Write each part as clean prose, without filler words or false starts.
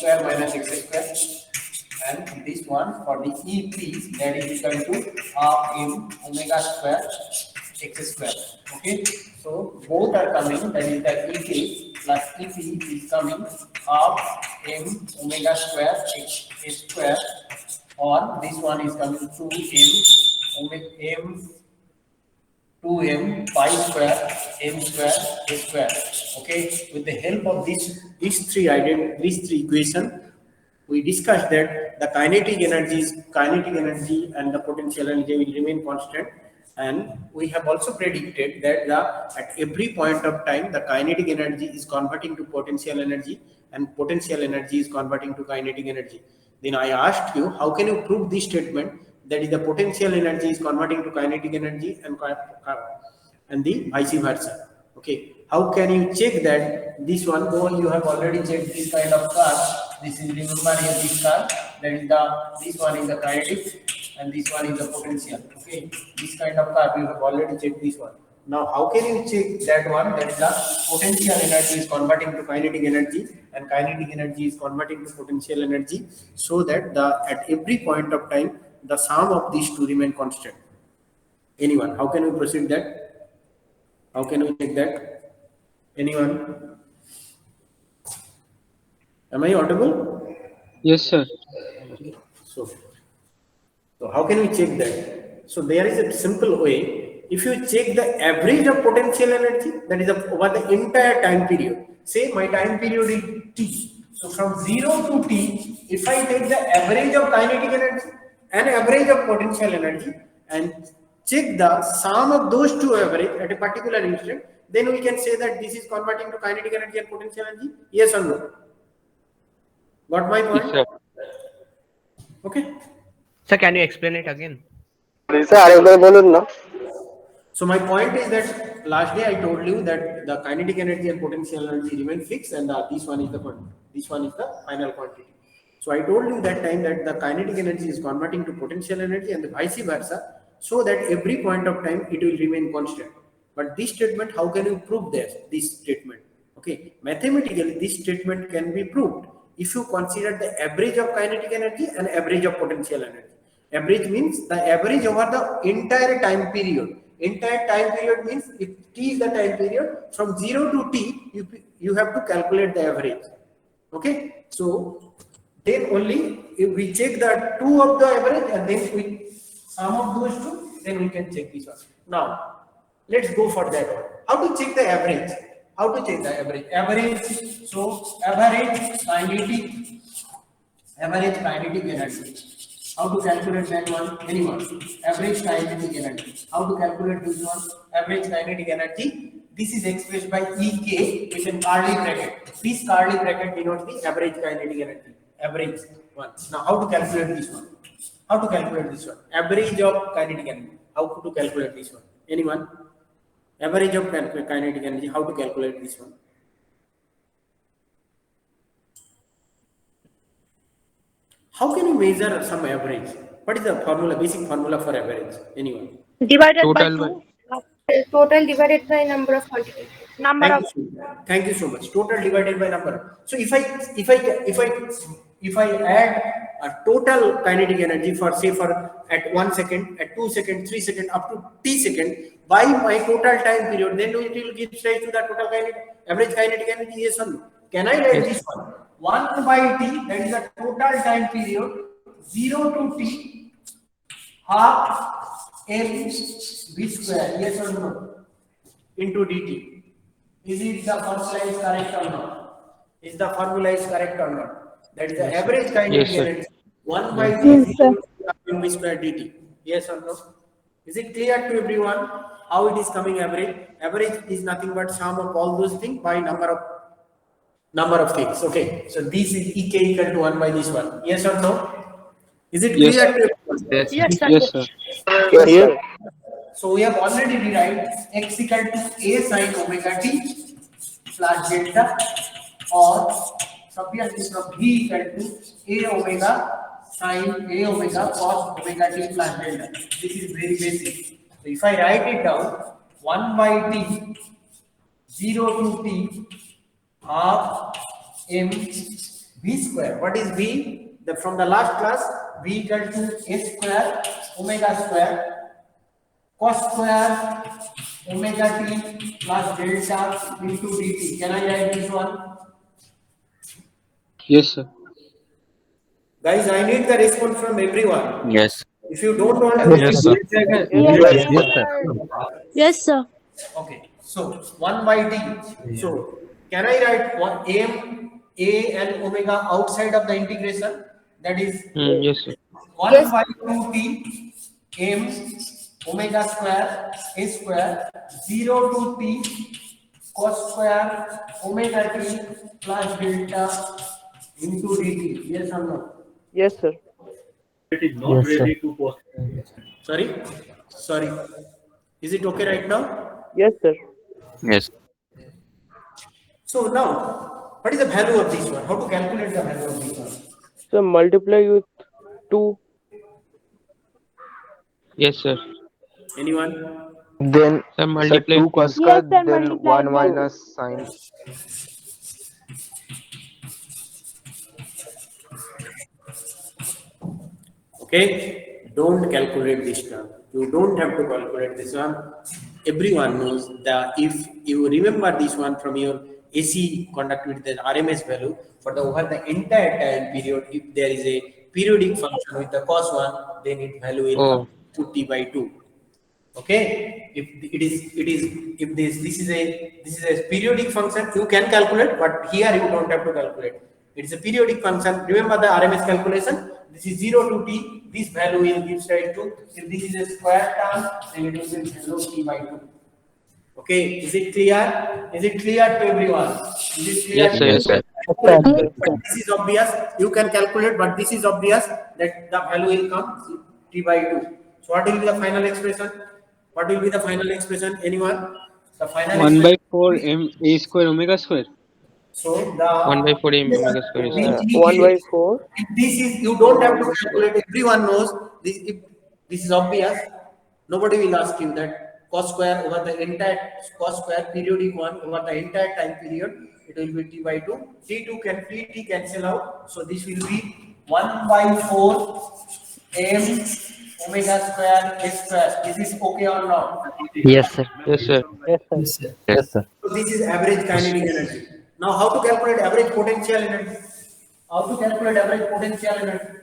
square minus x square, and this one for the EP, that is equal to half m omega square x square. Okay, so both are coming, that is the EP plus EP is coming half m omega square x square, or this one is coming 2m omega m 2m pi square m square a square. Okay, with the help of these three equation, we discussed that the kinetic energy and the potential energy will remain constant, and we have also predicted that at every point of time the kinetic energy is converting to potential energy and potential energy is converting to kinetic energy. Then I asked you, how can you prove this statement, that is the potential energy is converting to kinetic energy and the vice versa? Okay, how can you check that? This one, though you have already checked this kind of curve, this is, remember here this curve, that is this one is the kinetic and this one is the potential. Okay, this kind of curve you have already checked this one. Now how can you check that one, that is the potential energy is converting to kinetic energy and kinetic energy is converting to potential energy, so that at every point of time the sum of these two remain constant? Anyone, how can we proceed that? How can we check that? Anyone? Am I audible? Yes, sir. So how can we check that? So there is a simple way. If you check the average of potential energy, that is over the entire time period. Say my time period is t. So from 0 to t, if I take the average of kinetic energy and average of potential energy and check the sum of those two average at a particular instant, then we can say that this is converting to kinetic energy and potential energy. Yes or no? Got my point? Yes, Okay. Sir, can you explain it again? So my point is that last day I told you that the kinetic energy and potential energy remain fixed, and this one is the final quantity. So I told you that time that the kinetic energy is converting to potential energy and the vice versa, so that every point of time it will remain constant. But this statement, how can you prove this statement? Okay, mathematically this statement can be proved if you consider the average of kinetic energy and average of potential energy. Average means the average over the entire time period. Entire time period means if t is the time period, from 0 to t you have to calculate the average. Okay, so then only if we check the two of the average and then we sum of those two, then we can check this one. Now let's go for that one. How to check the average? How to check the average? Average, so average kinetic energy. How to calculate that one? Anyone? Average kinetic energy. How to calculate this one? Average kinetic energy. This is expressed by EK with an curly bracket. This curly bracket denotes the average kinetic energy. Average one. Now, how to calculate this one? How to calculate this one? Average of kinetic energy. How to calculate this one? Anyone? Average of kinetic energy. How to calculate this one? How can you measure some average? What is the formula, basic formula for average? Anyone? Divided by 2. Total divided by number of quantity. Thank you so much. Total divided by number. So if I add a total kinetic energy for say at 1 second, at 2 seconds, 3 seconds, up to t second by my total time period, then it will give rise to the total average kinetic energy. Yes or no? Can I write this one? 1 by t, that is the total time period, 0 to t, half m v square, yes or no, into dt. Is it the formula is correct or not? Is the formula is correct or not? That is the average kinetic energy, 1 by t, 0 to m v square dt. Yes or no? Is it clear to everyone how it is coming average? Average is nothing but sum of all those things by number of things. Okay, so this is EK equal to 1 by this one. Yes or no? Is it clear to everyone? Yes. Yes, sir. Yes, sir. Yes, sir. So we have already derived x equal to a sin omega t plus delta, or substitute of v equal to a omega sin a omega cos omega t plus delta. This is very basic. So if I write it down, 1 by t, 0 to t, half m v V square. What is V? From the last class, V equal to A square omega square cos square omega t plus delta into dt. Can I write this one? Yes, sir. Guys, I need the response from everyone. Yes. If you don't want to, Yes, sir. Yes, sir. Yes, sir. okay. So 1 by t. So can I write one m a and omega outside of the integration? That is Yes, sir. 1 Yes. by 2t m omega square a square 0 to t cos square omega t plus delta into dt. Yes or no? Yes, sir. Sorry? Sorry. Is it okay right now? Yes, sir. Yes. So now, what is the value of this one? How to calculate the value of this one? So multiply with 2. Yes, sir. Anyone? Then Sir, sir, multiply 2 two. cos Yes, square, sir, then multiply 1 by minus sine. Okay, don't calculate this term. You don't have to calculate this one. Everyone knows that if you remember this one from your AC conductivity, the RMS value for the over the entire time period, if there is a periodic function with the cos one, then its value will come to t by 2. Okay, if if this is a periodic function, you can calculate, but here you don't have to calculate. It is a periodic function. Remember the RMS calculation. This is 0 to t. This value will give rise to, if this is a square term, then it will be below t by 2. Okay, is it clear? Is it clear to everyone? Is it clear? Yes, sir. Yes, sir. But this is obvious. You can calculate, but this is obvious that the value will come t by 2. So what will be the final expression? What will be the final expression? Anyone? The final 1 by expression. 4 m a square omega square. So the 1 by 4 m omega square is which sir. 1 by 4. if this is, you don't have to calculate. Everyone knows this. If this is obvious, nobody will ask you that cos square over the entire cos square periodic one over the entire time period. It will be t by 2. T2 can t cancel out. So this will be 1 by 4 m omega square s square. Is this okay or not? Yes, sir. Yes, sir. Yes. So this is average kinetic energy. Now how to calculate average potential energy? How to calculate average potential energy?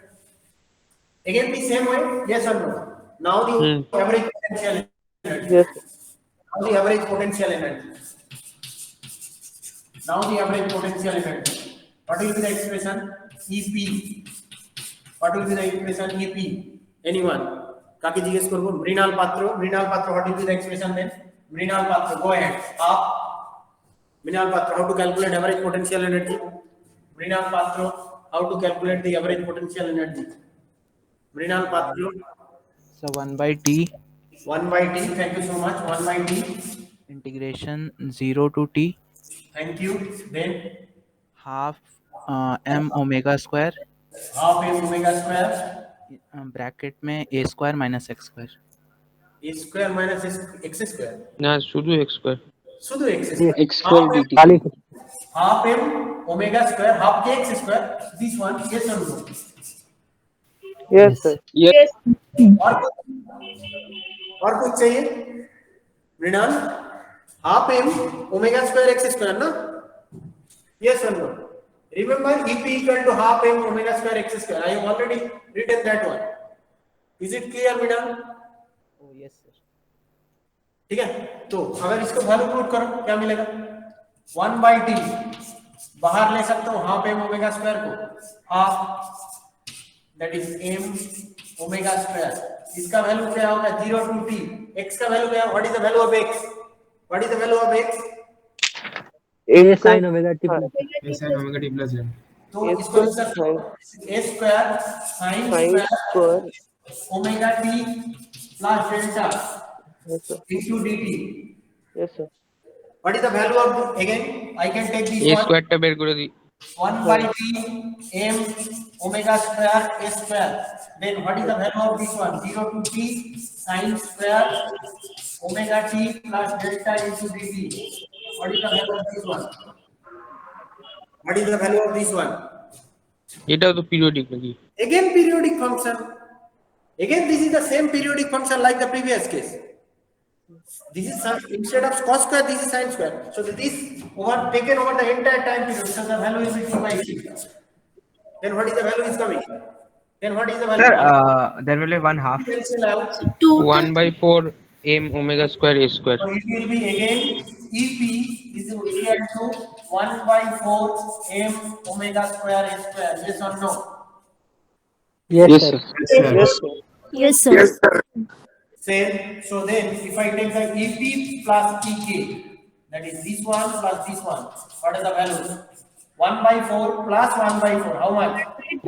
Again the same way, yes or no? Now the average potential energy. Yes, sir. Now the average potential energy. Now the average potential energy. What will be the expression? EP. What will be the expression EP? Anyone? কাকে জিজ্ঞেস করব? মৃণাল পাত্র. মৃণাল পাত্র, what will be the expression then? Mrinal পাত্র, go ahead. Up. Mrinal Patra, how to calculate average potential energy? Mrinal Patra, how to calculate the average potential energy? Mrinal Patra. So 1 by t 1 by t, thank you so much. 1 by t. integration 0 to t Thank you. Then half m omega square half m omega square. Bracket में a square minus x square. A square minus x square. না শুধু x square. শুধু x square. x square dt. Half m omega square, half kx square. This one, yes or no? Yes, sir. Yes. और कुछ चाहिए? Mrinal, half m omega square x square ना? Yes or no? Remember EP equal to half m omega square x square. I have already written that one. Is it clear, Mridal? Oh yes, sir. ठीक है, तो अगर इसको value put करो क्या मिलेगा? 1 by t बाहर ले सकता हूँ हाफ m ओमेगा स्क्वायर को, half that is m omega square. इसका वैल्यू क्या होगा? 0 to t. x का वैल्यू क्या है? What is the value of x? What is the value of x? A sin omega t plus तो इसको लिख सकते हो a square sin square omega t plus delta Yes, sir. into dt. Yes, sir. What is the value of, again I can take this a one, square টা বের করে দিই. 1 by t m omega square a square. Then what is the value of this one? 0 to t sin square omega t plus delta into dt. What is the value of this one? What is the value of this one? এটাও তো periodic নাকি? Again periodic function. Again this is the same periodic function like the previous case. This is instead of cos square, this is sin square. So this over taken over the entire time period. So the value is 2 by 3. Then what is the value is coming? Then what is the value? Sir, there will be 1/2. Cancel out. 1/4 m omega square a square. So it will be again EP is equal to 1/4 m omega square a square. Yes or no? Yes, Yes, sir. sir. Yes, sir. Yes, sir. Same. So then if I take the EP plus EK, that is this one plus this one, what are the values? 1/4 plus 1/4, how much?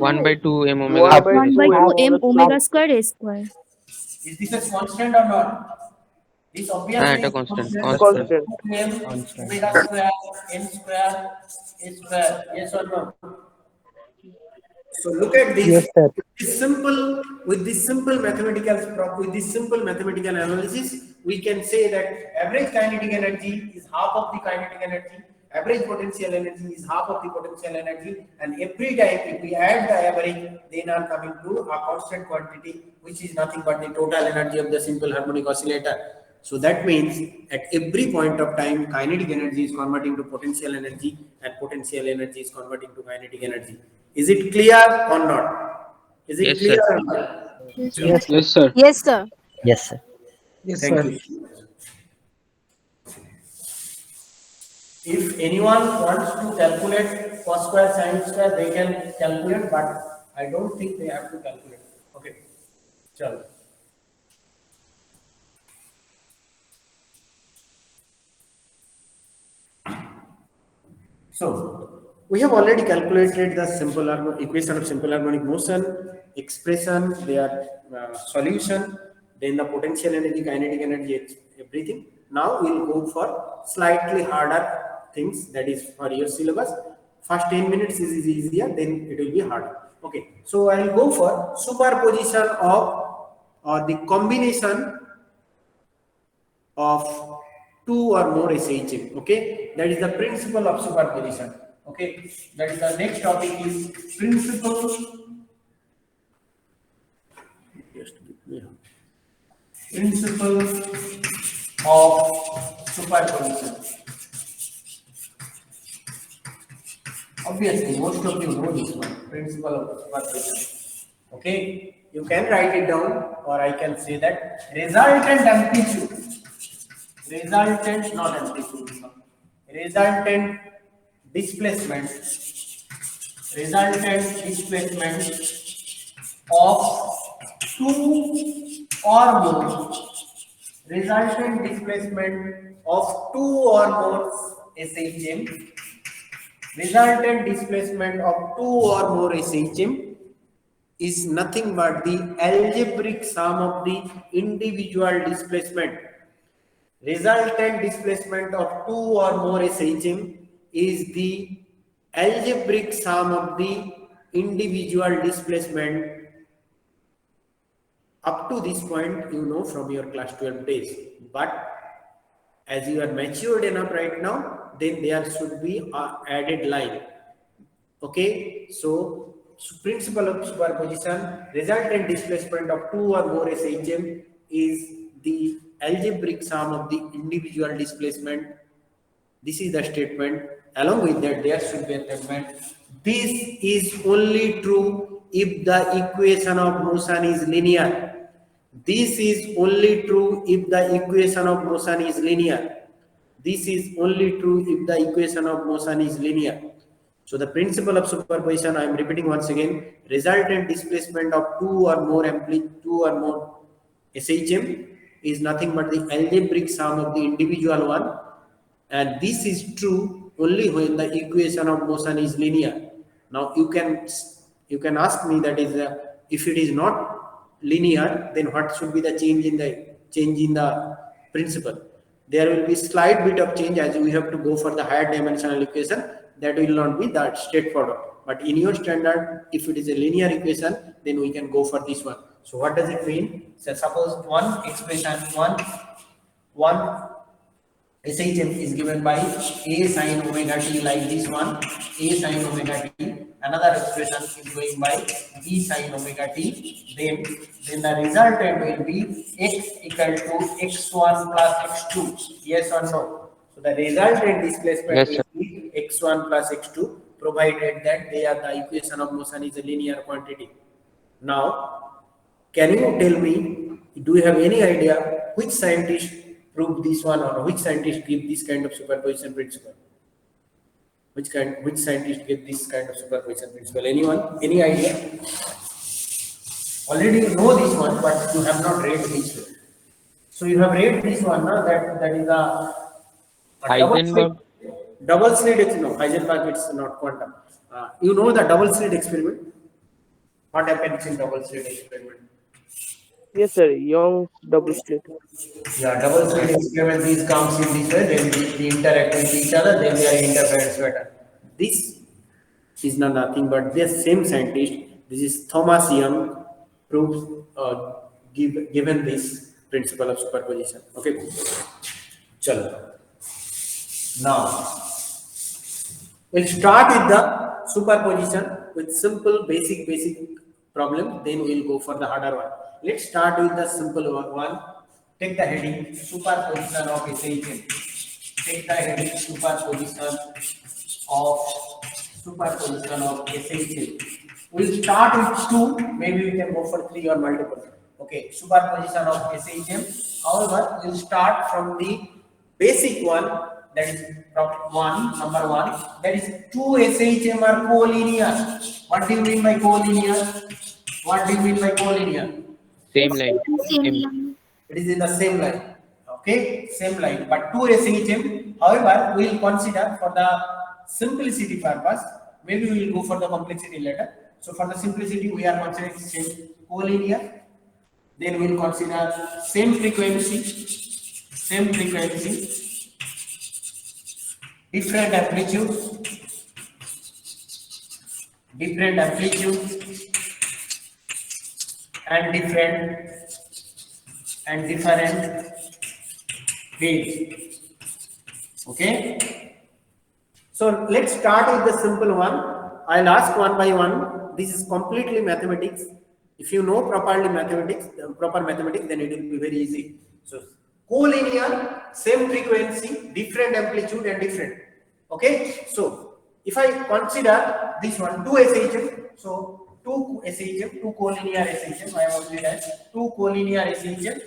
1/2 m omega. 1/2 m omega square a square. Is this a constant or not? This obviously এটা is constant, constant. M omega square n square a square. Yes or no? So look at this. Yes, sir. With this simple mathematical analysis, we can say that average kinetic energy is half of the kinetic energy, average potential energy is half of the potential energy, and every time if we add the average, then are coming to a constant quantity, which is nothing but the total energy of the simple harmonic oscillator. So that means at every point of time, kinetic energy is converting to potential energy, and potential energy is converting to kinetic energy. Is it clear or not? Is it Yes, clear sir. or not? Yes, sir. Yes, sir. Yes, sir. Thank you. If anyone wants to calculate cos square, sin square, they can calculate, but I don't think they have to calculate. Okay. Chalo. So we have already calculated the equation of simple harmonic motion, expression, their solution, then the potential energy, kinetic energy, everything. Now we'll go for slightly harder things, that is for your syllabus. First 10 minutes is easier, then it will be harder. Okay, so I will go for superposition of or the combination of two or more SHM. Okay, that is the principle of superposition. Okay, that is the next topic is principle of superposition. Obviously, most of you know this one, principle of superposition. Okay, you can write it down, or I can say that resultant amplitude, not amplitude, resultant displacement of two or more SHM, resultant displacement of two or more SHM is nothing but the algebraic sum of the individual displacement. Resultant displacement of two or more SHM is the algebraic sum of the individual displacement. Up to this point, you know from your class 12 days, but as you are matured enough right now, then there should be an added line. Okay, so principle of superposition, resultant displacement of two or more SHM is the algebraic sum of the individual displacement. This is the statement. Along with that, there should be a statement. This is only true if the equation of motion is linear. This is only true if the equation of motion is linear. This is only true if the equation of motion is linear. So the principle of superposition, I am repeating once again, resultant displacement of two or more SHM is nothing but the algebraic sum of the individual one, and this is true only when the equation of motion is linear. Now you can ask me that is if it is not linear, then what should be the change in the principle? There will be slight bit of change as we have to go for the higher dimensional equation. That will not be that straightforward, but in your standard, if it is a linear equation, then we can go for this one. So what does it mean? So suppose one SHM is given by a sin omega t, like this one, a sin omega t, another expression is going by b sin omega t, then the resultant will be x equal to x1 plus x2. Yes or no? So the resultant displacement Yes, will sir. be x1 plus x2, provided that they are the equation of motion is a linear quantity. Now, can you tell me, do you have any idea which scientist proved this one, or which scientist give this kind of superposition principle? Which scientist gave this kind of superposition principle? Anyone? Any idea? Already you know this one, but you have not read this one. So you have read this one, na? That is a Heisenberg. double slit. No, Heisenberg, it's not quantum. You know the double slit experiment. What happens in double slit experiment? Yes, sir. Young double slit. Yeah, double slit experiment. These comes in this way. Then they interact with each other. Then they are interference pattern. This is nothing but this same scientist. This is Thomas Young proves given this principle of superposition. Okay. Chalo. Now we'll start with the superposition with simple basic problem. Then we'll go for the harder one. Let's start with the simple one. Take the heading superposition of SHM. Take the heading superposition of SHM. We'll start with 2. Maybe we can go for 3 or multiple. Okay, superposition of SHM. However, we'll start from the basic one. That is number 1. That is 2 SHM are collinear. What do you mean by collinear? What do you mean by collinear? Same line. It is in the same line. Okay, same line. But 2 SHM, however, we will consider for the simplicity purpose. Maybe we will go for the complexity later. So for the simplicity, we are considering same collinear. Then we will consider same frequency, different amplitude, and different waves. Okay. So let's start with the simple one. I'll ask one by one. This is completely mathematics. If you know proper mathematics, then it will be very easy. So collinear, same frequency, different amplitude and different. Okay. So if I consider this one 2 SHM, so 2 SHM, 2 collinear SHM, I have already done 2 collinear SHM.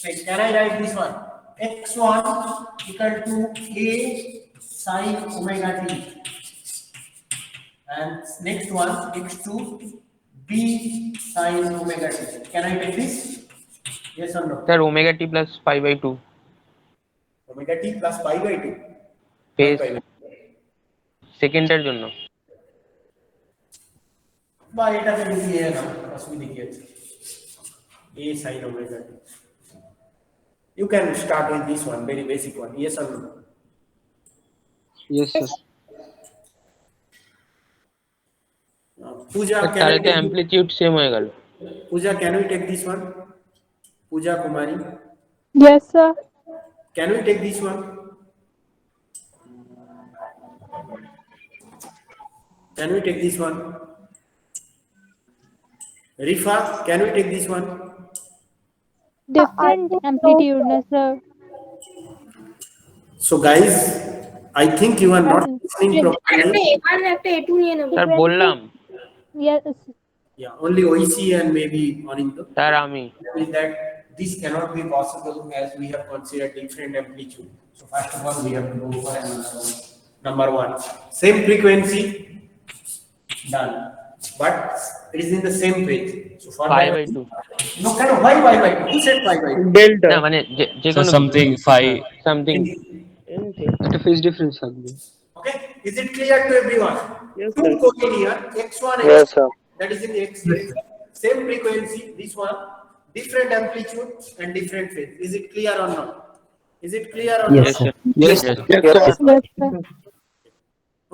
So can I write this one? X1 equal to A sin omega t, and next one X2 B sin omega t. Can I take this? Yes or no? Sir, omega t plus pi by 2. Omega t plus pi by 2. Phase. সেকেন্ডের জন্য বা এটাকে লিখিয়ে নাও, অসুবিধা কি আছে? A sin omega t. You can start with this one, very basic one. Yes or no? Yes, sir. Pooja, তাহলে তো অ্যামপ্লিটিউড সেম হয়ে গেল। Pooja, can we take this one? Pooja Kumari, Yes, sir. can we take this one? Can we take this one? Rifa, can we take this one? Different amplitude, no, sir. So guys, I think you are not listening properly. Sir বললাম Yes. Yeah, only OEC and maybe Anindya. Sir আমি Is that this cannot be possible as we have considered different amplitude. So first of all, we have to go for another one. Number 1, same frequency, done. But it is in the same page. So for pi that, by 2 no, kind of why by 2? Who said pi by 2? Delta. না মানে যে So কোনো something phi. Something একটা phase difference থাকবে। Okay, is it clear to everyone? Yes, Two sir. collinear X1 Yes, X2, sir. that is in the X phase, same frequency, this one, different amplitude and different phase. Is it clear or not? Is it clear or Yes, not? sir. Yes, Yes, sir. sir. Yes, sir.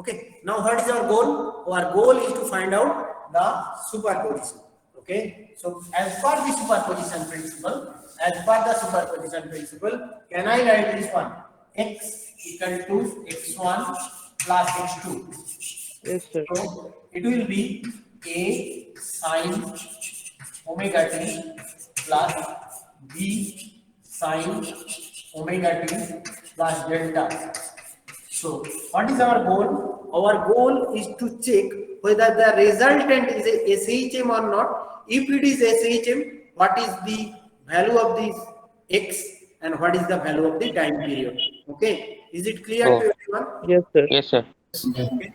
Okay, now what is our goal? Our goal is to find out the superposition. Okay, so as per the superposition principle, can I write this one? X equal to x1 plus x2. Yes, sir. So it will be A sine omega t plus B sine omega t plus delta. So what is our goal? Our goal is to check whether the resultant is a SHM or not. If it is SHM, what is the value of this X and what is the value of the time period? Okay, is it clear Oh. to everyone? Yes, sir. Yes, sir.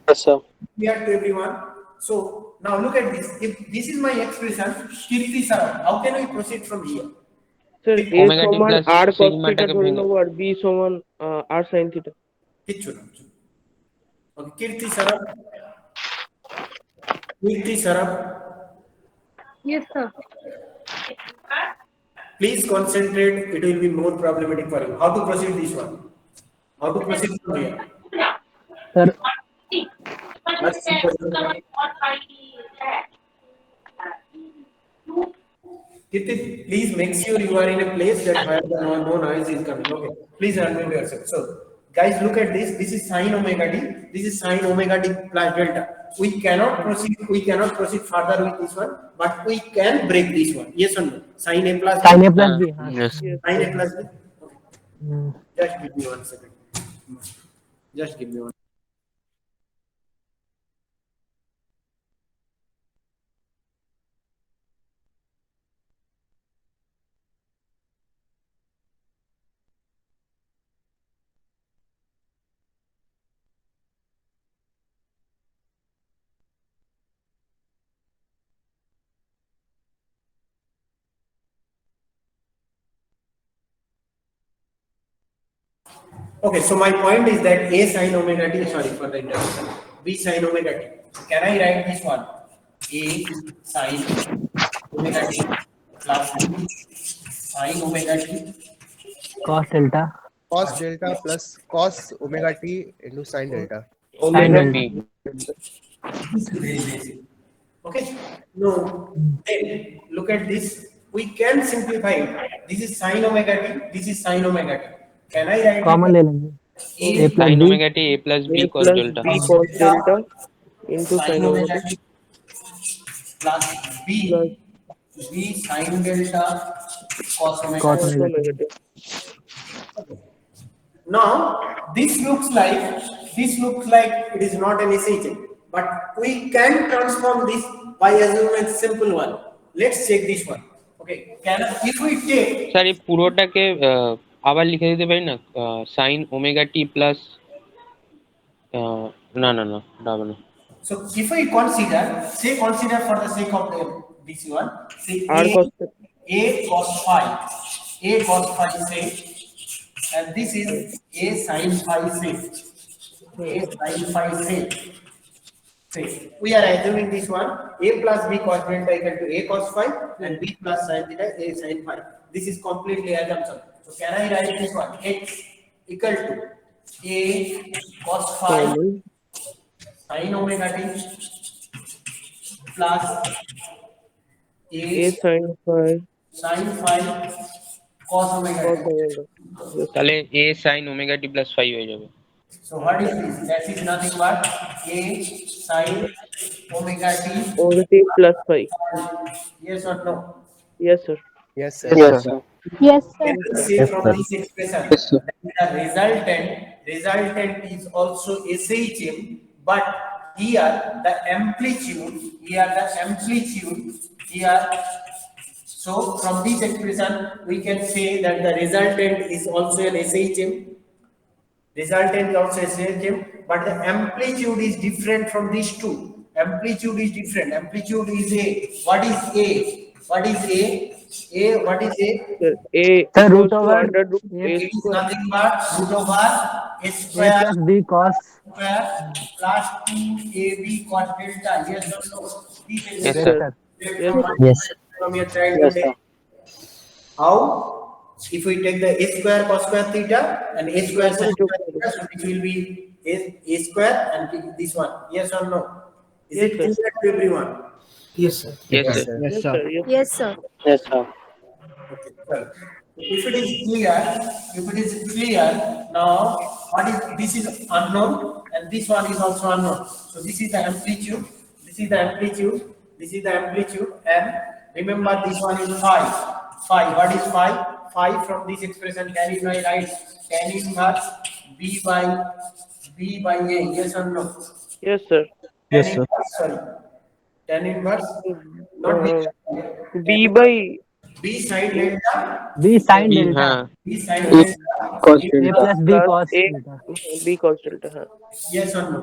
Yes, sir. Clear to everyone? So now look at this. If this is my expression, Kirti Saram, how can we proceed from here? Sir, A Omega t সমান plus R cos sigma theta টাকে ধরে ভেঙে নেবো আর B সমান R sin theta. কিচ্ছু না। Okay, Kirti Saram. Kirti Saram. Yes, sir. Please concentrate. It will be more problematic for you. How to proceed this one? How to proceed from here? Sir, What's the question? Kirti, please make sure you are in a place that where the no noise is coming. Okay, please unmute yourself. So, guys, look at this. This is sine omega t. This is sine omega t plus delta. We cannot proceed. We cannot proceed further with this one, but we can break this one. Yes or no? Sine a plus. sin A plus B. Yes. Sine a plus b. Okay. Hmm. Just give me 1 second. Just give me one. Okay, so my point is that A sin omega t, sorry for the interruption, B sin omega t. Can I write this one? A sin omega t plus B sin omega t. Cos delta. Cos delta plus cos omega t into sin delta. Sin Omega delta. b. This is very basic. Okay, no, then look at this. We can simplify it. This is sin omega t, this is sin omega t. Can I write Common ले लेंगे. A plus Sin B. omega t a plus b A cos plus delta. B cos delta into sin sin omega omega t plus B sin delta cos omega Cos t. omega. omega. Now this looks like it is not an SHM, but we can transform this by assuming a simple one. Let's check this one. Okay, if we take sir এই পুরোটাকে আবার লিখে দিতে পারি না sin omega t plus না না না হবে না so if we consider for the sake of this one, say R cos theta. A cos phi say, and this is A sin phi say, say we are assuming this one A plus B cos delta equal to A cos phi and B plus sin theta A sin phi. This is completely assumption. So can I write this one X equal to A cos phi sin omega t plus A A sin phi sin phi cos omega cos t. omega. তাহলে a sin omega t plus 5 হয়ে যাবে So what is this? That is nothing but A sin omega t. Omega t plus phi. Yes or no? Yes, sir. Yes, sir. Yes, sir. Yes, sir. Can we say from sir. this expression that the resultant is also SHM, but here the amplitude, so from this expression we can say that the resultant is also an SHM. Resultant is also SHM, but the amplitude is different from these two. Amplitude is different. Amplitude is A. What is A? What is A? What is A? Sir, A Sir, equals root to over under root A A It is square. nothing but root over A A square plus B cos. square plus 2AB cos delta. Yes or no? Please Yes, Yes, sir. sir. Yes. From your childhood. How? If we take the A square cos square theta and A square sin square theta, so it will be A square and this one. Yes or no? Is Yes, it sir. clear to everyone? yes sir Yes, sir. Yes, Yes, sir. sir. Okay. Well, If it is clear, now what is this is unknown and this one is also unknown. So this is the amplitude, this is the amplitude, this is the amplitude, and remember this one is phi. Phi, what is phi? Phi from this expression can you write tan inverse b by a, yes or no? Yes, sir. Yes, Tan sir. inverse, sorry. Tan inverse, not Uh, b, B by b sine delta, B sin B, delta. b sine A delta, cos A delta. plus B plus cos A delta. B cos delta. Huh? yes or no?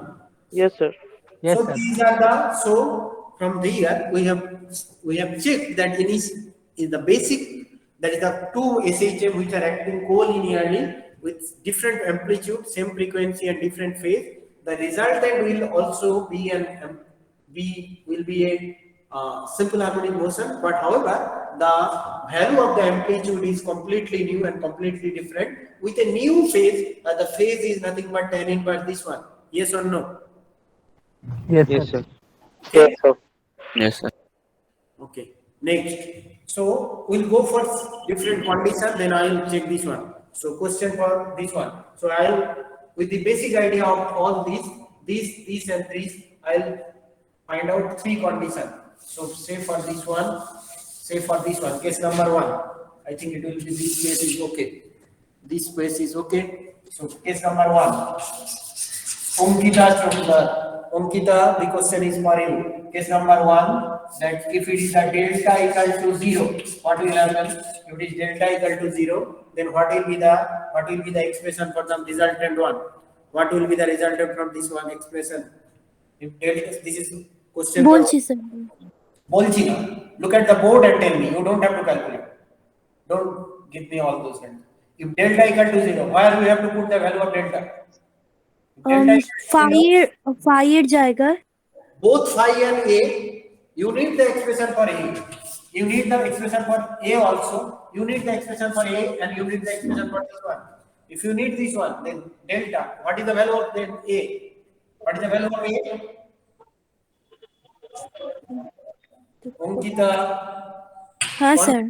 Yes, sir. Yes, So sir. these are the, so from here we have checked that in the basic, that is the two SHM which are acting co-linearly with different amplitude, same frequency and different phase. The resultant will also be a simple harmonic motion, but however the value of the amplitude is completely new and completely different with a new phase. The phase is nothing but tan inverse this one. Yes or no? Yes, yes, sir. sir. Yes, sir. Yes, sir. Okay, next. So we'll go for different condition, then I'll check this one. So question for this one. So I'll, with the basic idea of all these and these, I'll find out three conditions. So say for this one, case number one. I think it will be this case is okay. This space is okay. So case number one. Ankita, the question is for you. Case number one, that if it is a delta equal to 0, what will happen? If it is delta equal to 0, then what will be the expression for the resultant one? What will be the resultant from this one expression? If delta, this is question for বলছি sir Bolchi. Look at the board and tell me. You don't have to calculate. Don't give me all those things. If delta equal to 0, where we have to put the value of delta? Delta equal to 0, ফাইয়ের জায়গায় both phi and a, you need the expression for a. You need the expression for a also. You need the expression for a and you need the expression for this one. If you need this one, then delta. What is the value of then a? What is the value of a? Ankita. হ্যাঁ sir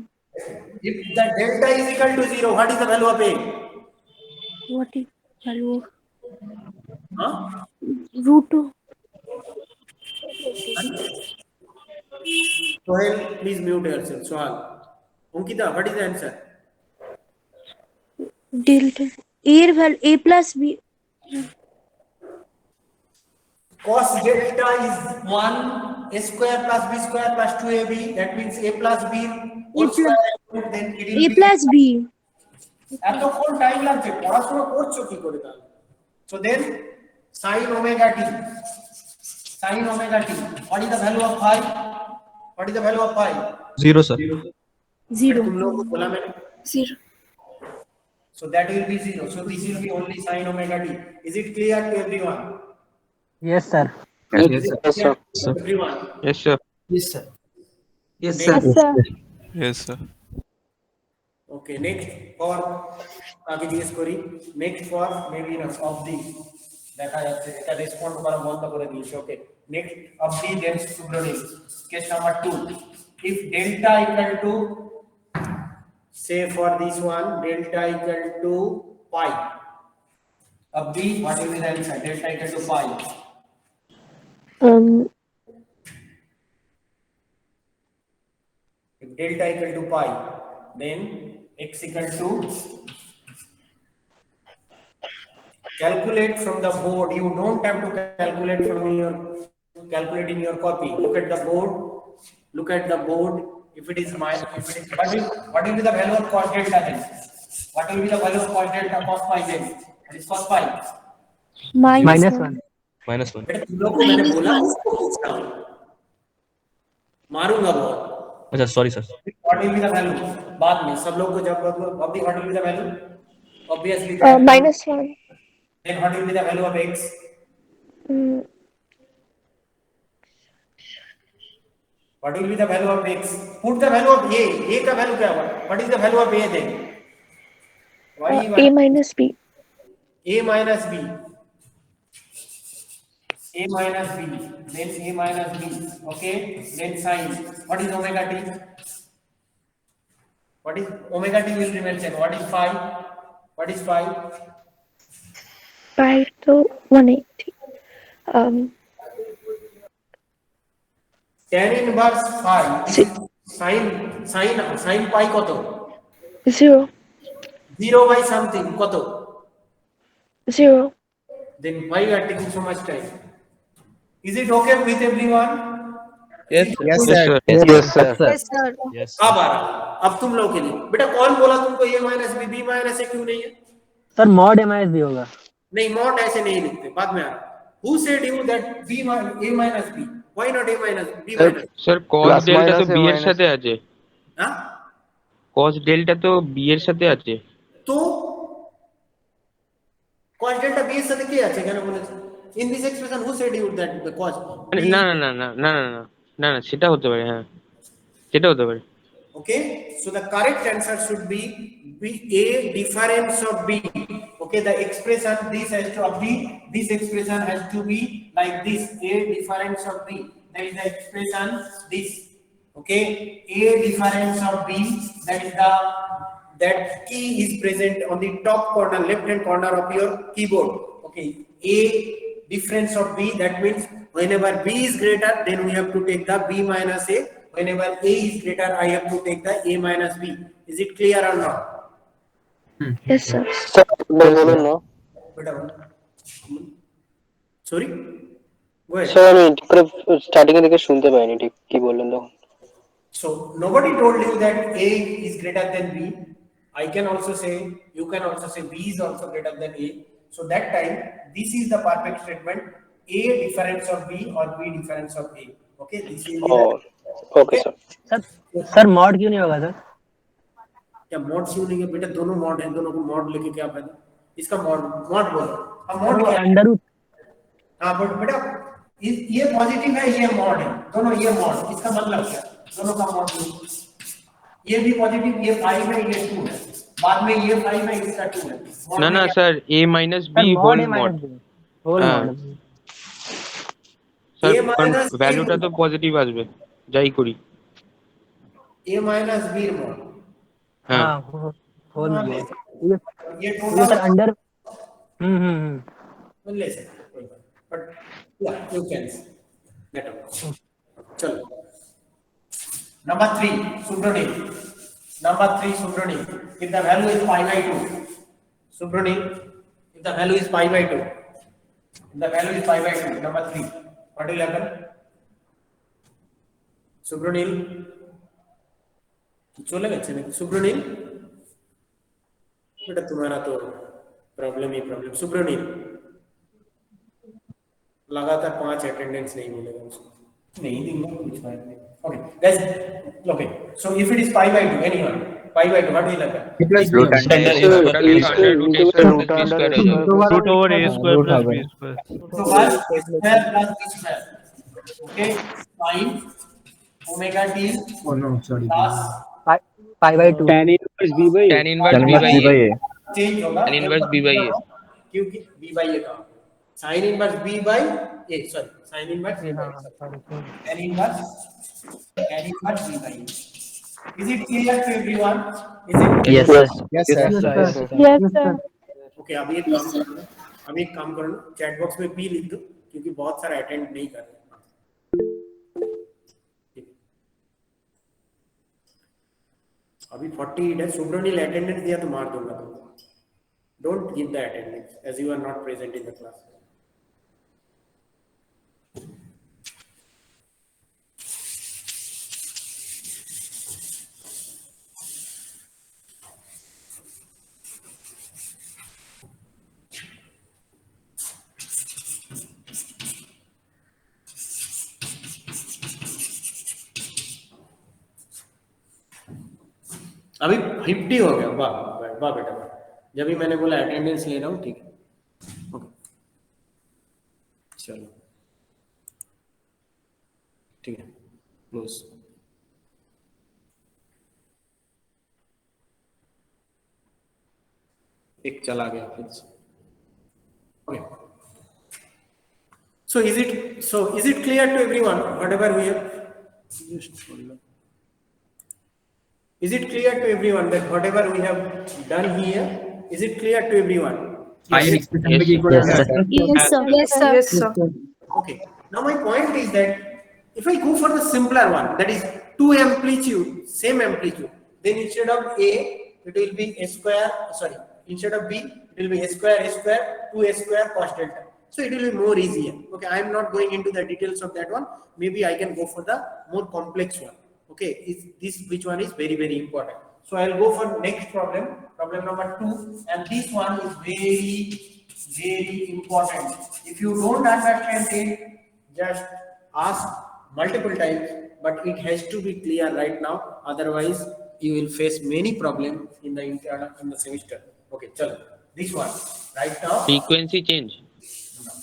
If the delta is equal to 0, what is the value of a? What is value Huh? Root Sohail, please mute yourself. Sohal. Ankita, what is the answer? Delta এর value a plus B Cos delta is 1 a square plus b square plus 2ab. That means a plus b whole square. Then it will a be. Plus B এতক্ষণ time লাগছে পড়াশোনা করছো কি করে তাহলে? So then sin omega t. What is the value of phi? What is the value of phi? 0, sir. Zero तुम लोगों को बोला मैंने. Zero So that will be 0. So this will be only sin omega t. Is it clear to everyone? Yes, sir. Yes, sir. Yes, sir. Everyone. Yes, sir. Yes, sir. Yes, Yes, sir. Okay, next for আগে জিজ্ঞেস করি, next for maybe না of the দেখা যাচ্ছে এটা respond করা বন্ধ করে দিয়েছে। ওকে, next of the then Subramanian. Case number 2, if delta equal to, say for this one, delta equal to pi, of the what will be the answer? Delta equal to pi. If delta equal to pi, then x equal to, calculate from the board. You don't have to calculate calculate in your copy. Look at the board. If it is what will be the value of cos delta then? What will be the value of cos delta cos pi then? That is cos pi. Minus 1. बेटा तुम लोग को मैंने बोला मारूंगा बहुत। अच्छा, sorry sir. What will be the value? बाद में सब लोग को जब अभी what will be the value? Obviously -1 then what will be the value of x? What will be the value of x? Put the value of a. A का value क्या हुआ? What is the value of a then? a minus b A minus b. A minus b. Then a minus b. Okay. Then sin. What is omega t? What is omega t will remain same? What is phi? What is phi? pi to 180. Tan inverse phi. This is sin pi কত? 0. 0 by something কত? 0. Then why you are taking so much time? Is it okay with everyone? Yes, sir. Yes, Yes, sir. sir. Yes, sir. Yes. अब आ रहा अब तुम लोगों के लिए बेटा कौन बोला तुमको a minus B B minus A क्यों नहीं है? सर मॉड एमआईएस भी होगा। नहीं मॉड ऐसे नहीं लिखते बाद में आ रहा who said you that b a minus b why not a minus b minus sir cos delta তো b এর সাথে আছে, হ্যাঁ cos ডেল্টা তো b এর সাথে আছে। তো cos delta b এর সাথে কি আছে কেন বলেছে in this expression who said you that the cos না না না না না না না না না সেটা হতে পারে, হ্যাঁ সেটা হতে পারে। okay so the correct answer should be a difference of b. Okay, the expression this has to be this expression has to be like this a difference of b, that is the expression this. Okay, a difference of b, that is the that key is present on the top corner left hand corner of your keyboard. Okay, a difference of b, that means whenever b is greater then we have to take the b minus a, whenever a is greater I have to take the a minus b. Is it clear or not? Yes, sir. No. Sorry, go ahead. Sir, আমি starting এ থেকে শুনতে পাইনি ঠিক কি বললেন তখন। So nobody told you that a is greater than b. I can also say, you can also say b is also greater than a. So that time this is the perfect statement, a difference of b or b difference of a. Okay, this is okay sir. Sir mod क्यों नहीं होगा sir? क्या mod क्यों नहीं है बेटा? दोनों mod है, दोनों को मॉड लेके क्या फायदा? इसका मॉड बोलो। अब मॉड अंडर रूट। हाँ बट बेटा ये पॉजिटिव है, ये मॉड है, दोनों ये मॉड, इसका मतलब क्या? दोनों का मॉड ये भी पॉजिटिव, ये 5 है ये 2 है, बाद में ये 5 है इसका 2 है। না না sir a minus b whole mod, whole হ্যাঁ mod. Sir A minus B ভ্যালুটা তো পজিটিভ আসবে যাই করি। a minus b mod হ্যাঁ हाँ होल मॉड। ये ये टोटल सर अंडर ले सकते बट या यू कैन गेट आउट। चलो number 3 Subranil, number 3 Subranil, if the value is pi by 2 Subranil, if the value is pi by 2, if the value is pi by 2, number 3 what will happen? Subranil चले गए चले सुब्रनील बेटा तुम्हारा तो प्रॉब्लम ही प्रॉब्लम। सुब्रनील लगातार 5 attendance नहीं मिलेगा उसको, नहीं देंगे कुछ बात नहीं। Okay guys, okay so if it is pi by 2 anyone pi by 2 what will happen? Root under a square plus b square. root a square plus b square है। Root over a square plus b square. So 1 square plus b square, okay, sin omega t plus pi by 2। tan inverse b by a, change होगा tan inverse b by a, क्योंकि b by a का sin inverse b by a, sorry sin inverse b by a, tan inverse b by a. Is it clear to everyone? Is it? Yes Yes, sir. Yes, sir. Okay अभी एक काम करो ना, chat box में P लिख दो क्योंकि बहुत सारे अटेंड नहीं कर रहे। अभी 48 है, सुब्रनील अटेंडेंस दिया तो मार दूंगा तुमको। Don't give the attendance as you are not present in the class. अभी 50 हो गया, वाह वाह बेटा वाह। जब भी मैंने बोला अटेंडेंस ले रहा हूँ, ठीक है ओके चलो ठीक है क्लोज। एक चला गया फिर से। Okay so is it clear to everyone whatever we have just hold on. Is it clear to everyone that whatever we have done here, is it clear to everyone? Yes. Yes, sir. Yes, sir. Yes, sir. Yes, sir. Okay. Now my point is that if I go for the simpler one, that is two amplitude, same amplitude, then instead of A, it will be A square, sorry, instead of B, it will be A square, 2A square cos delta. So it will be more easier. Okay, I am not going into the details of that one. Maybe I can go for the more complex one. Okay, this which one is very, very important. So I will go for next problem, problem number 2, and this one is very, very important. If you don't understand it, just ask multiple times, but it has to be clear right now. Otherwise, you will face many problems in the internal in the semester. Okay, chalo. This one right now. Frequency change.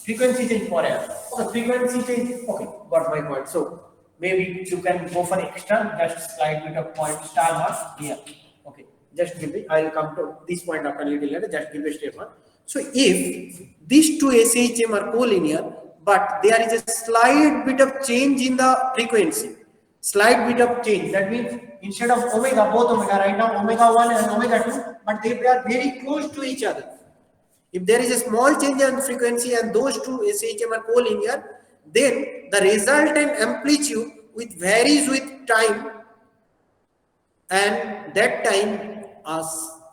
Frequency change for air. Okay, frequency change. Okay, got my point. So maybe you can go for extra. Just slide bit of point star mark here. Okay, just give me. I will come to this point after a little later. Just give a step one. So if these two SHM are collinear, but there is a slight bit of change in the frequency, slight bit of change. That means instead of omega, both omega right now, omega 1 and omega 2, but they are very close to each other. If there is a small change in frequency and those two SHM are collinear, then the resultant amplitude which varies with time, and that time a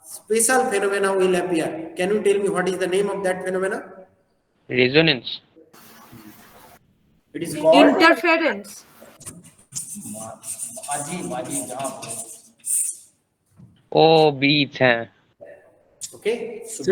special phenomena will appear. Can you tell me what is the name of that phenomena? Resonance. It is called Interference. Oh, beats, huh? Okay, so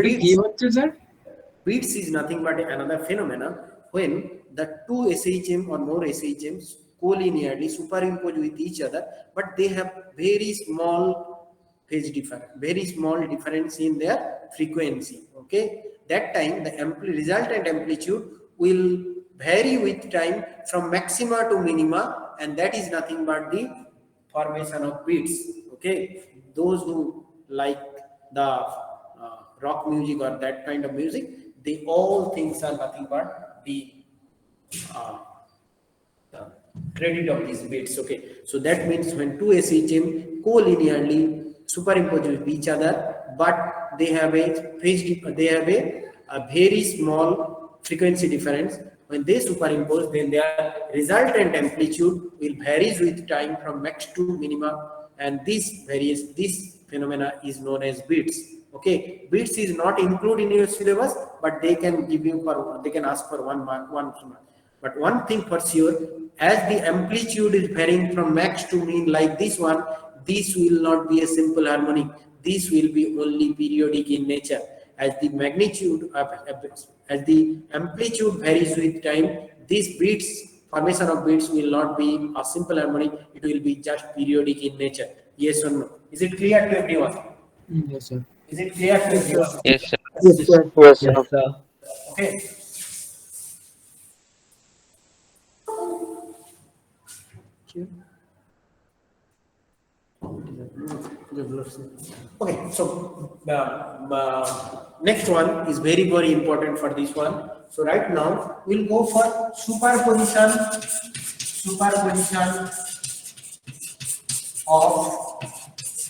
beats is nothing but another phenomena when the two SHM or more SHMs collinearly superimpose with each other, but they have very small phase difference, very small difference in their frequency. Okay, that time the resultant amplitude will vary with time from maxima to minima, and that is nothing but the formation of beats. Okay, those who like the rock music or that kind of music, they all things are nothing but the credit of these beats. Okay, so that means when two SHM collinearly superimpose with each other, but they have a very small frequency difference. When they superimpose, then their resultant amplitude will vary with time from max to minima, and this phenomena is known as beats. Okay, beats is not included in your syllabus, but they can give you they can ask for 1 mark. But one thing for sure, as the amplitude is varying from max to mean like this one, this will not be a simple harmonic. This will be only periodic in nature. As the magnitude as the amplitude varies with time, these beats, formation of beats will not be a simple harmonic. It will be just periodic in nature. Yes or no? Is it clear to everyone? Yes, sir. Is it clear to everyone? Yes, sir. Yes, sir. Yes, Yes, sir. Okay. Okay, so next one is very, very important for this one. So right now we'll go for superposition of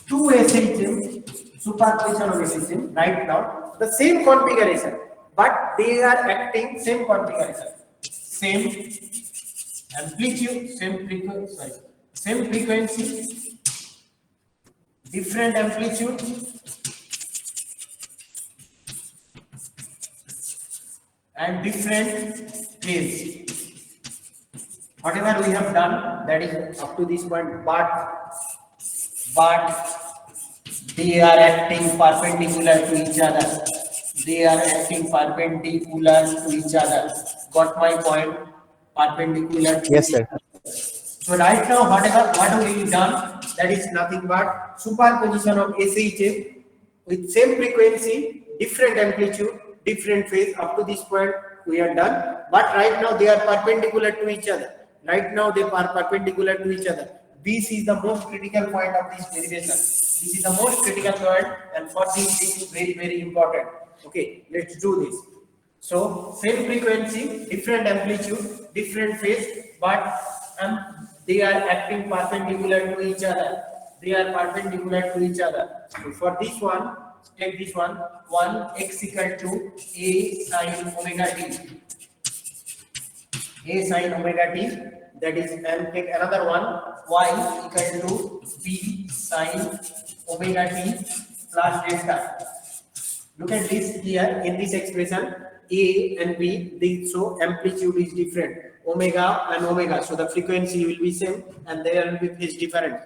two SHM, superposition of SHM. Right now the same configuration, but they are acting same configuration, same amplitude, same frequency, different amplitude, and different phase. Whatever we have done, that is up to this point, but they are acting perpendicular to each other. They are acting perpendicular to each other. Got my point? Perpendicular to Yes, each sir. other. So right now, what we have done, that is nothing but superposition of SHM with same frequency, different amplitude, different phase. Up to this point, we are done. But right now, they are perpendicular to each other. Right now, they are perpendicular to each other. This is the most critical point of this derivation. This is the most critical point, and for this is very, very important. Okay, let's do this. So, same frequency, different amplitude, different phase, but they are acting perpendicular to each other. they are perpendicular to each other. So for this one, take this one, 1 x equal to a sin omega t. A sin omega t, that is, and take another one, y equal to b sin omega t plus delta. Look at this here in this expression, a and b, so amplitude is different, omega and omega, so the frequency will be same and there will be phase different.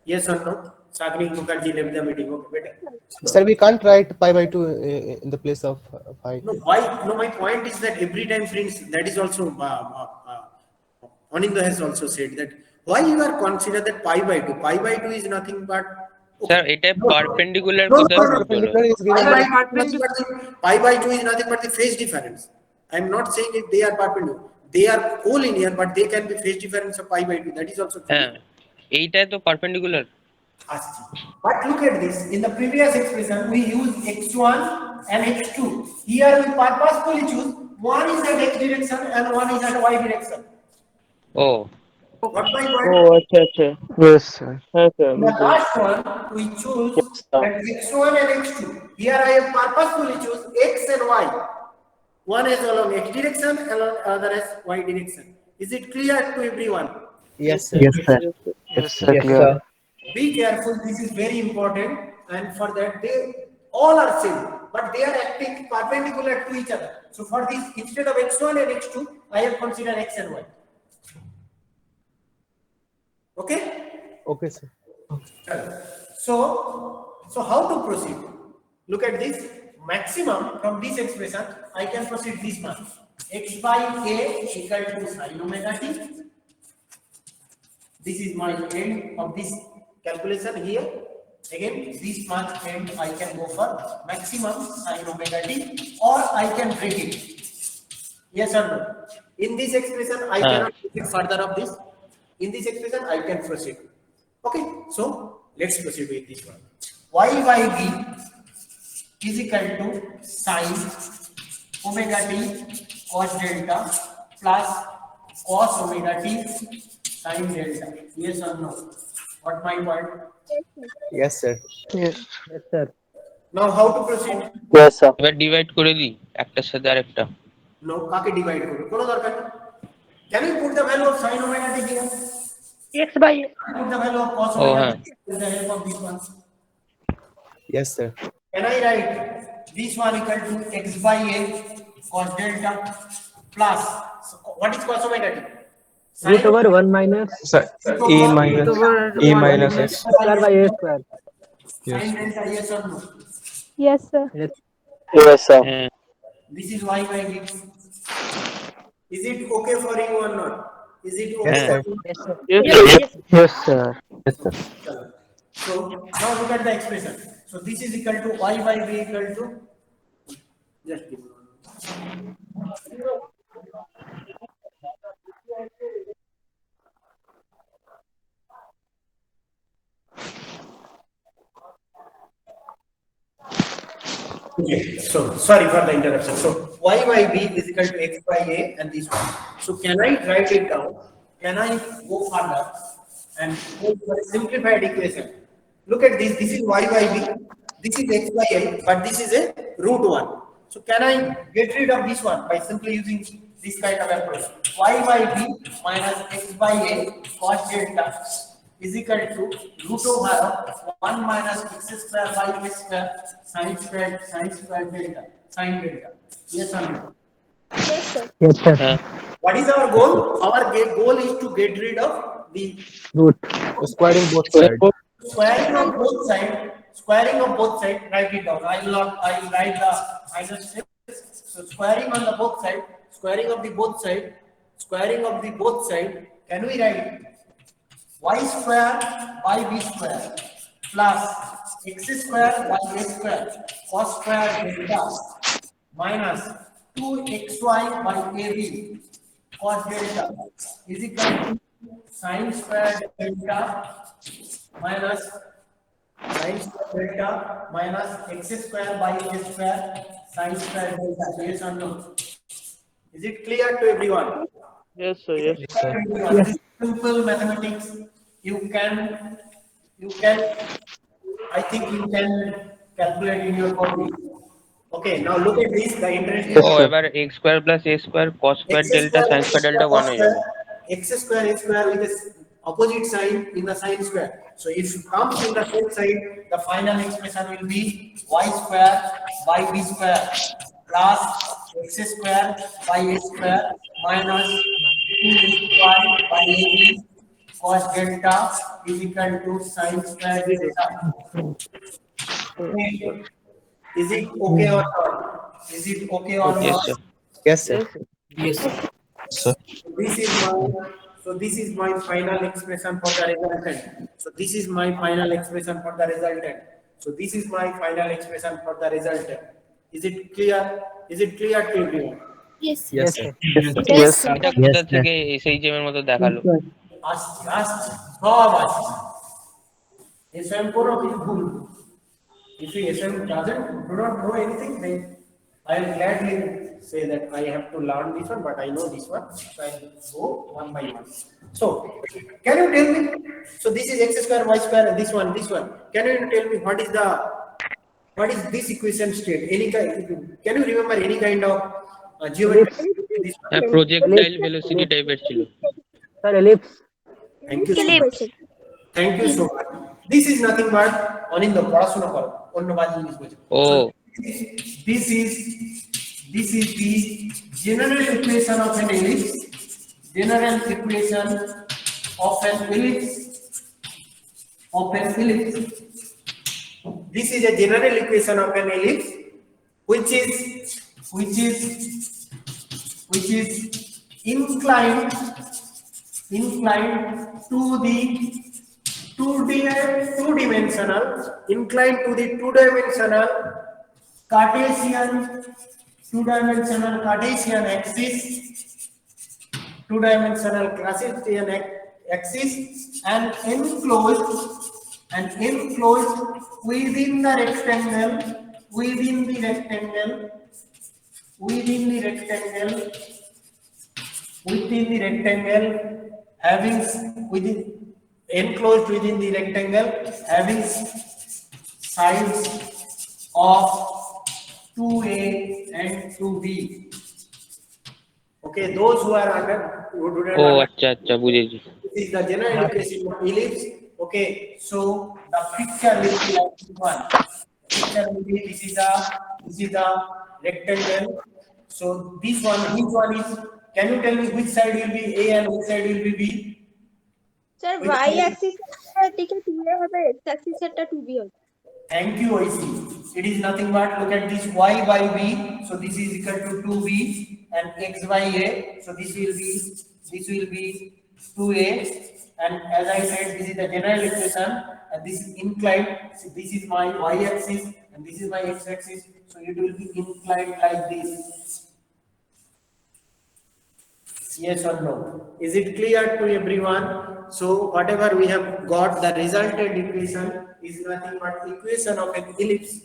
Yes or no? Sagni Mukherjee left the meeting. Okay, better. Sir, we can't write pi by 2 in the place of pi. No, why? No, my point is that every time, friends, that is also Anindo has also said that why you are consider that pi by 2. Pi by 2 is nothing but. Sir, it is perpendicular No, to no, the no, root. Perpendicular is Pi given by, by pi by 2 is nothing but the phase difference. I am not saying if they are perpendicular. They are collinear, but they can be phase difference of pi by 2. That is also true. হ্যাঁ এইটাই তো perpendicular But look at this. In the previous expression, we used x1 and x2. Here we purposefully choose one is at x direction and one is at y direction. ও What my point? Oh, acha. Yes, sir. Okay. In the last one, we choose Yes, sir. that x1 and x2. Here I have purposefully choose x and y. One is along x direction and other is y direction. Is it clear to everyone? yes, sir. Yes, sir. Yes, sir. Yes, sir. Be careful, this is very important, and for that they all are same, but they are acting perpendicular to each other. So for this, instead of x1 and x2, I have considered x and y. Okay? Okay, sir. So how to proceed? Look at this. Maximum from this expression, I can proceed this much. X by a equal to sin omega t. This is my end of this calculation here. Again, this much end I can go for maximum sin omega t, or I can break it. Yes or no? In this expression, I cannot proceed further of this. In this expression, I can proceed. Okay, so let's proceed with this one. Y by b is equal to sin omega t cos delta plus cos omega t sin delta. Yes or no? What my point? Yes, sir. Yes, sir. Now how to proceed? Yes, sir. এবার divide করে দিই একটার সাথে আরেকটা No, কাকে divide করব? কোনো দরকার নেই. Can you put the value of sin omega t here? X by Put the value of cos Oh, omega t with the help of this one. Yes, sir. Can I write this one equal to x by a cos delta plus, so what is cos omega t? Root over 1 minus E minus x square by a square. sin delta, yes or no? yes sir. Yes. Yes, sir. হ্যাঁ This is y by b. Is it okay for you or not? Is it okay Yeah. for you? Yes, sir. Yes, sir. Yes, sir. So now look at the expression. So this is equal to y by b equal to, just give me one. Okay, so sorry for the interruption. So y by b is equal to x by a and this one. So can I write it down? Can I go further and go for a simplified equation? Look at this. This is y by b. This is x by a, but this is a root 1. So can I get rid of this one by simply using this kind of approach? Y by b minus x by a cos delta is equal to root over of 1 minus x square by a square sin square delta sin delta. Yes or no? Yes sir. Yes, sir. হ্যাঁ What is our goal? Our goal is to get rid of the Root. Squaring both sides. squaring of both sides. Squaring of both sides. Write it down. I will write the minus steps. So squaring on the both side. Squaring of the both side. Squaring of the both side. Can we write y square by b square plus x square by a square cos square delta minus 2xy by ab cos delta is equal to sin square delta minus sin square delta minus x square by a square sin square delta. Yes or no? Is it clear to everyone? Yes, sir. Yes. This is simple mathematics. You you can, I think you can calculate in your copy. Okay, now look at this, the interest ও এবার x square plus a square cos square delta sin square delta 1 হয়ে যাবে x square a square with the opposite sign in the sign square. So if you come in the same side, the final expression will be y square by b square plus x square by a square minus 2y by ab cos delta is equal to sin square delta. Okay. Is it okay or not? Is it okay or yes not? sir Yes, sir. This is my final expression for the resultant. So this is my final expression for the resultant. So this is my final expression for the resultant. Is it clear? Is it clear to everyone? Yes. Yes, sir. Yes, sir. এটা কোথা থেকে SHM এর মতো দেখালো আসছে সব আসছে SM করো কিছু ভুল if the SM do not know anything, then I will gladly say that I have to learn this one, but I know this one, so I will go one by one. So, can you tell me? So this is x square y square, and this one. Can you tell me what is this equation state? Any kind? Can you remember any kind of geometry? This one? হ্যাঁ projectile velocity টাইপের ছিল Sir, ellipse. Thank you so much. Thank you so much. This is nothing but অনিন্দ পড়াশোনা করো অন্য বাজে জিনিস বোঝো ও this is the general equation of an ellipse. General equation of an ellipse. This is a general equation of an ellipse which is inclined to the two-dimensional Cartesian axis and enclosed within the rectangle having sides of 2a and 2b. Okay, those who are under who do not O under- আচ্ছা আচ্ছা বুঝেছি this is the general equation of ellipse. Okay, so the picture will be like this one. Picture will be this is the rectangle. So this one, which one is? Can you tell me which side will be A and which side will be B? Sir, y axis দিকে 2a হবে, x axis এরটা 2b হবে। Thank you, I see. It is nothing but look at this y by b. So this is equal to 2b and x by a. So this will be 2a. And as I said, this is the general equation, and this is inclined. So this is my y axis and this is my x axis. So it will be inclined like this. Yes or no? Is it clear to everyone? So whatever we have got, the resultant equation is nothing but equation of an ellipse,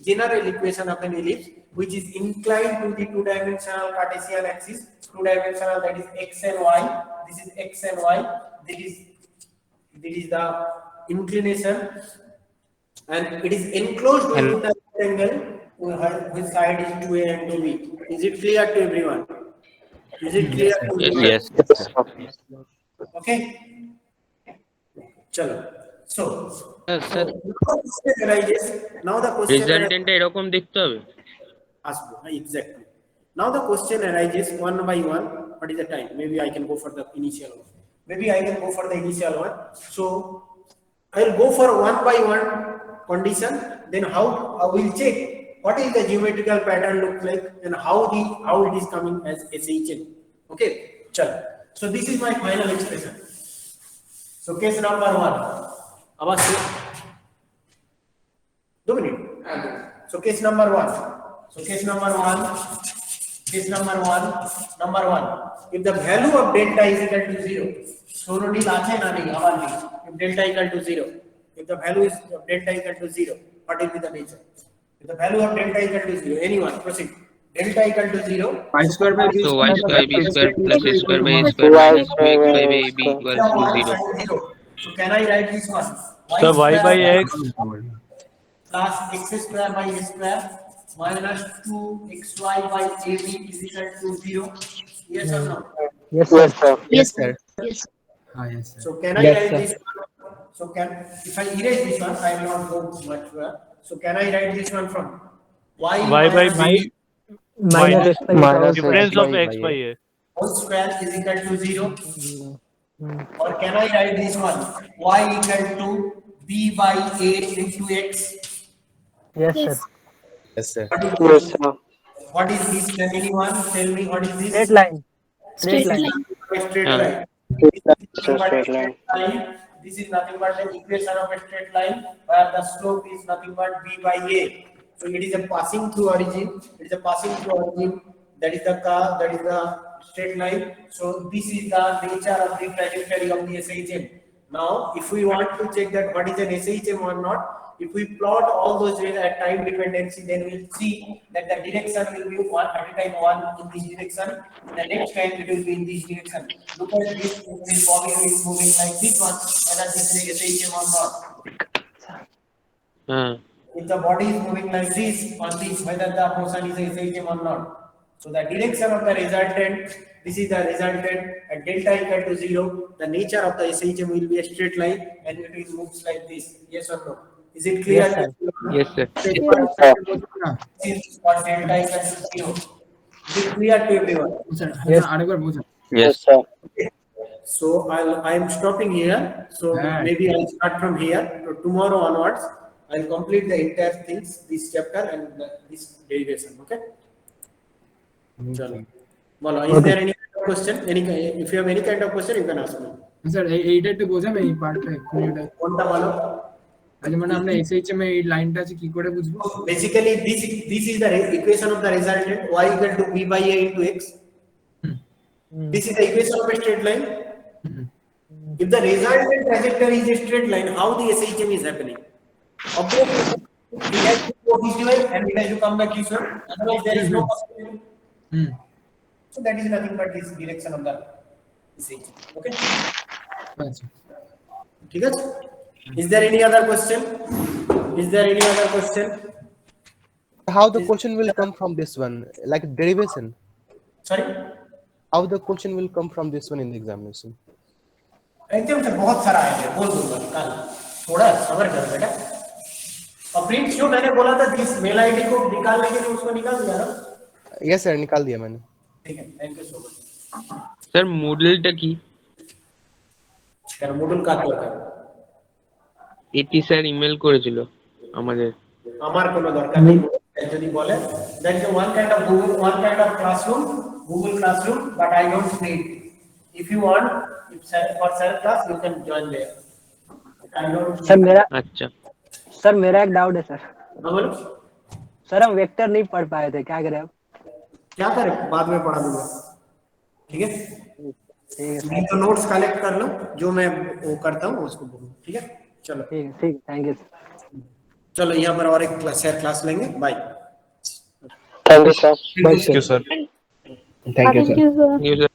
general equation of an ellipse, which is inclined to the two-dimensional Cartesian axis, two-dimensional, that is x and y. This is x and y. This is the inclination, and it is enclosed within the rectangle, which side is 2a and 2b. Is it clear to everyone? Is it clear to everyone? yes Okay. Chalo. So sir now the question রেজাল্টেন্টটা এরকম দেখতে হবে আসবো, exactly. Now the question arises one by one. What is the time? Maybe I can go for the initial one. So I will go for one by one condition. Then how I will check what is the geometrical pattern look like and how it is coming as SHM. Okay. Chalo. So this is my final expression. So case number 1. Awas 2 minutes. So case number 1. Number 1. If the value of delta is equal to 0, if delta equal to 0, if the value of delta equal to 0, what will be the nature? If the value of delta equal to 0, anyone proceed. Delta equal to 0. y square by b so y square square b square plus a square by a square minus 2x by ab equals to 0 So can I write this one? So y by x plus x square by a square minus 2xy by ab is equal to 0. Yes or no? Yes, sir. Yes, sir. Yes. So can I Yes, write sir. this one? So if I erase this one, I will not go much further. So can I write this one from y by minus b Minus x by minus difference x of by x by a. whole square is equal to 0? Hmm. Or can I write this one? Y equal to b by a into x. Yes, sir. Yes, sir. Yes, sir. What is this? Can anyone tell me what is this? Straight line. Straight Straight line. line. Straight Yeah. line. It's a straight line. This is nothing but the equation of a straight line where the slope is nothing but b by a. So it is a passing through origin. It is a passing through origin. That is the curve. That is the straight line. So this is the nature of the trajectory of the SHM. Now, if we want to check that what is an SHM or not, if we plot all those at time dependency, then we'll see that the direction will be one at a time one in this direction. The next time it will be in this direction. Look at this body is moving like this one, whether this is SHM or not. If the body is moving like this on this, whether the motion is SHM or not. So the direction of the resultant, this is the resultant at delta equal to 0. The nature of the SHM will be a straight line and it will moves like this. Yes or no? Is it clear? Yes, sir. Yes, sir. This is for delta equal to 0. Is it clear to everyone? Yes. Yes, sir. So I am stopping here. So maybe I'll start from here. So tomorrow onwards, I'll complete the entire things, this chapter and this derivation. Okay. Chalo. Bolo, is there any kind of question? If you have any kind of question, you can ask me. Sir এইটা একটু বোঝাম এই পার্টটা এক্ষুনি ওটা কোনটা বলো? আচ্ছা মানে আমরা এসএইচএম এই লাইনটা আছে কি করে বুঝবো? Basically, this is the equation of the resultant y equal to b by a into x. This is the equation of a straight line. If the resultant trajectory is a straight line, how the SHM is happening? Obviously, it has to go this way and it has to come back this way. Otherwise, there is no possibility. So that is nothing but this direction of the SHM. Okay. আচ্ছা ঠিক আছে? Is there any other question? Is there any other question? How the question will come from this one, like derivation? Sorry? How the question will come from this one in the examination? एकदम से बहुत सारा आएगा, बोल दूंगा कल। थोड़ा सब्र कर बेटा। और प्रिंट क्यों मैंने बोला था जिस मेल आईडी को निकालने के लिए उसको निकाल दिया ना? Yes, sir. निकाल दिया मैंने. ठीक है, thank you so much. Sir মডেলটা কি? স্যার মডেল কাজ দরকার। এটি স্যার ইমেল করেছিল আমাদের। আমার কোনো দরকার নেই যদি বলে that is one kind of classroom Google Classroom but I don't need. If you want, if for self class you can join there. I don't need. अच्छा सर मेरा एक डाउट है सर। हाँ बोलो। सर हम वेक्टर नहीं पढ़ पाए थे, क्या करें अब? क्या करें, बाद में पढ़ा दूंगा। ठीक है, ठीक है मैं तो नोट्स कलेक्ट कर लो, जो मैं वो करता हूँ उसको बोलो। ठीक है, चलो ठीक है, ठीक, थैंक यू। चलो यहाँ पर और एक क्लास लेंगे। Bye. Thank you, sir. Thank you, sir. Thank you, sir. Thank you, sir.